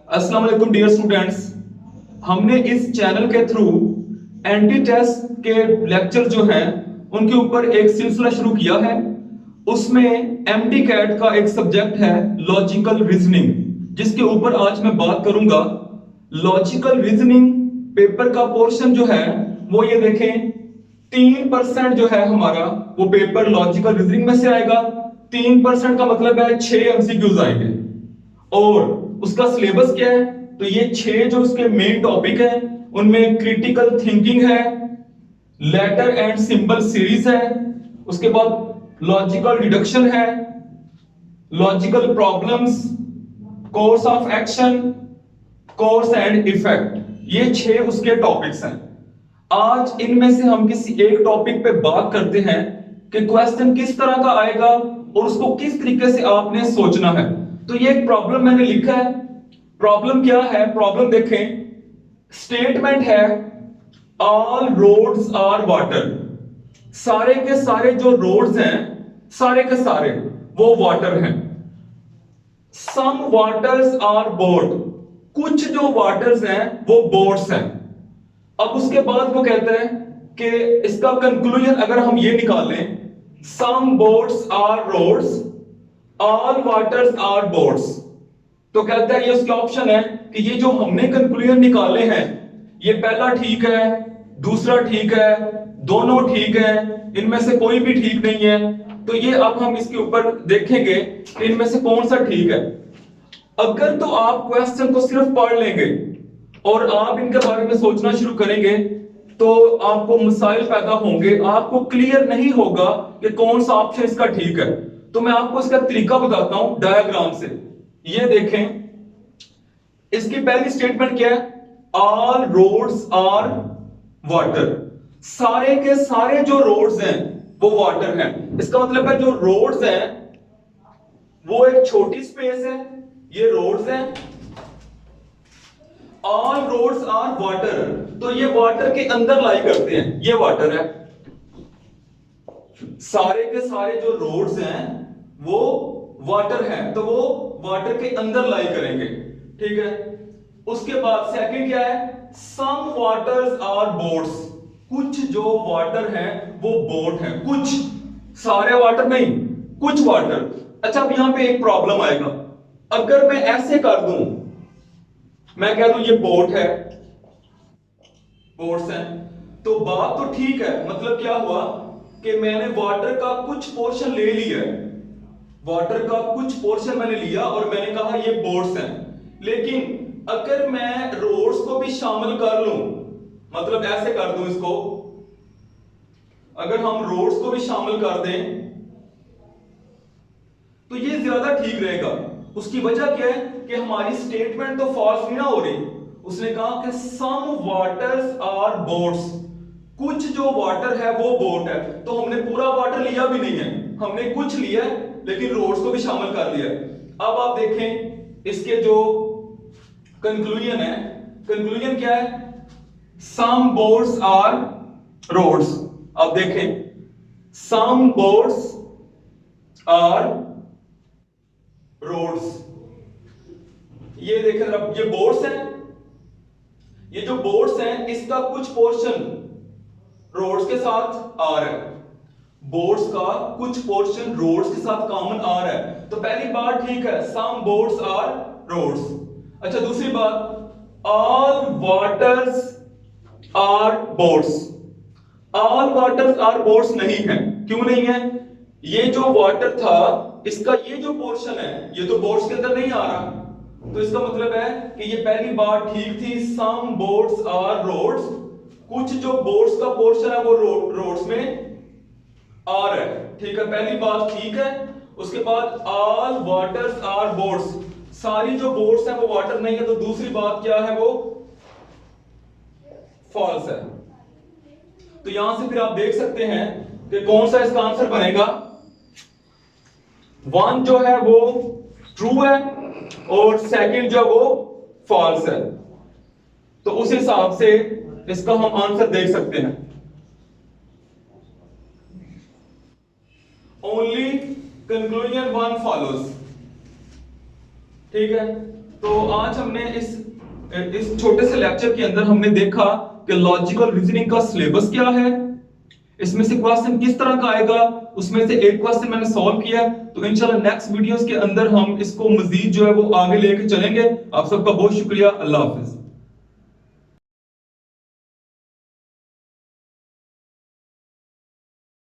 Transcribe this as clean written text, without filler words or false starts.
अस्सलाम वालेकुम dear students. हमने इस चैनल के थ्रू एंटी टेस्ट के लेक्चर जो हैं उनके ऊपर एक सिलसिला शुरू किया है। उसमें एमटी कैट का एक सब्जेक्ट है लॉजिकल रीजनिंग, जिसके ऊपर आज मैं बात करूंगा। लॉजिकल रीजनिंग पेपर का पोर्शन जो है वो ये देखें, 3% जो है हमारा वो पेपर लॉजिकल रीजनिंग में से आएगा। 3% का मतलब है 6 एमसीक्यूज आएंगे। और उसका सिलेबस क्या है, तो ये 6 जो उसके मेन टॉपिक है उनमें क्रिटिकल थिंकिंग है, लेटर एंड सिंबल सीरीज है, उसके बाद लॉजिकल डिडक्शन है, logical problems, course of action, course and effect. ये 6 उसके टॉपिक्स हैं। आज इनमें से हम किसी एक टॉपिक पे बात करते हैं कि क्वेश्चन किस तरह का आएगा और उसको किस तरीके से आपने सोचना है। तो ये एक प्रॉब्लम मैंने लिखा है। प्रॉब्लम क्या है, प्रॉब्लम देखें। स्टेटमेंट है ऑल रोड्स आर वाटर। सारे के सारे जो रोड्स हैं, सारे के सारे वो वाटर हैं। सम वाटर्स आर बोट। कुछ जो वाटर्स हैं वो बोट्स हैं। अब उसके बाद वो कहते हैं कि इसका कंक्लूजन अगर हम ये निकालें, some boats are roads, all waters are boats, तो कहता है ये उसके ऑप्शन है कि ये जो हमने कंक्लूजन निकाले हैं ये पहला ठीक है, दूसरा ठीक है, दोनों ठीक है, इनमें से कोई भी ठीक नहीं है। तो ये अब हम इसके ऊपर देखेंगे कि इनमें से कौन सा ठीक है। अगर तो आप क्वेश्चन को सिर्फ पढ़ लेंगे और आप इनके बारे में सोचना शुरू करेंगे तो आपको मसाइल पैदा होंगे, आपको क्लियर नहीं होगा कि कौन सा ऑप्शन इसका ठीक है। तो मैं आपको इसका तरीका बताता हूं डायग्राम से। ये देखें, इसकी पहली स्टेटमेंट क्या है, ऑल रोड्स आर वाटर। सारे के सारे जो रोड्स हैं वो वाटर हैं। इसका मतलब है जो रोड्स हैं वो एक छोटी स्पेस है, ये रोड्स हैं। ऑल रोड्स आर वाटर, तो ये वाटर के अंदर लाई करते हैं, ये वाटर है। सारे के सारे जो रोड्स हैं वो वाटर हैं, तो वो वाटर के अंदर लाई करेंगे, ठीक है। उसके बाद सेकंड क्या है, सम वाटर्स आर बोट्स। कुछ जो वाटर हैं वो बोट हैं, कुछ, सारे वाटर नहीं, कुछ वाटर। अच्छा, अब यहां पे एक प्रॉब्लम आएगा। अगर मैं ऐसे कर दूं, मैं कह दूं ये बोट है, बोट्स हैं, तो बात तो ठीक है। मतलब क्या हुआ कि मैंने वाटर का कुछ पोर्शन ले लिया है, वाटर का कुछ पोर्शन मैंने लिया और मैंने कहा ये बोट्स हैं। लेकिन अगर मैं रोड्स को भी शामिल कर लूं, मतलब ऐसे कर दूं इसको, अगर हम रोड्स को भी शामिल कर दें तो ये ज्यादा ठीक रहेगा। उसकी वजह क्या है कि हमारी स्टेटमेंट तो फॉल्स नहीं ना हो रही। उसने कहा कि सम वाटर्स आर बोट्स, कुछ जो वाटर है वो बोट है। तो हमने पूरा वाटर लिया भी नहीं है, हमने कुछ लिया है लेकिन रोड्स को भी शामिल कर लिया। अब आप देखें इसके जो कंक्लूजन है, कंक्लूजन क्या है, सम बोट्स आर रोड्स। अब देखें, सम बोट्स आर रोड्स, ये देखें जरा, ये बोट्स हैं, ये जो बोट्स हैं इसका कुछ पोर्शन रोड्स के साथ आ रहा है, बोट्स का कुछ पोर्शन रोड्स के साथ कॉमन आ रहा है। तो पहली बात ठीक है, सम बोट्स आर रोड्स। अच्छा, दूसरी बात, all waters are boats. All waters are boats नहीं है। क्यों नहीं है, ये जो वाटर था इसका ये जो पोर्शन है ये तो बोट्स के अंदर नहीं आ रहा। तो इसका मतलब है कि ये पहली बात ठीक थी, सम बोट्स आर रोड्स, कुछ जो बोट्स का पोर्शन है वो रोड्स में आ रहा है, ठीक है, पहली बात ठीक है। उसके बाद ऑल वाटर्स आर बोट्स, सारी जो बोट्स हैं वो वाटर नहीं है, तो दूसरी बात क्या है, वो फॉल्स है। तो यहां से फिर आप देख सकते हैं कि कौन सा इसका आंसर बनेगा। 1 जो है वो ट्रू है और सेकंड जो वो फॉल्स है। तो उस हिसाब से इसका हम आंसर देख सकते हैं। ओनली कंक्लूजन 1 फॉलोज, ठीक है। तो आज हमने इस छोटे से लेक्चर के अंदर हमने देखा कि लॉजिकल रीजनिंग का सिलेबस क्या है, इसमें से क्वेश्चन किस तरह का आएगा, उसमें से एक क्वेश्चन मैंने सॉल्व किया है। तो इंशाल्लाह नेक्स्ट वीडियोस के अंदर हम इसको मजीद जो है वो आगे लेके चलेंगे। आप सबका बहुत शुक्रिया। अल्लाह हाफिज।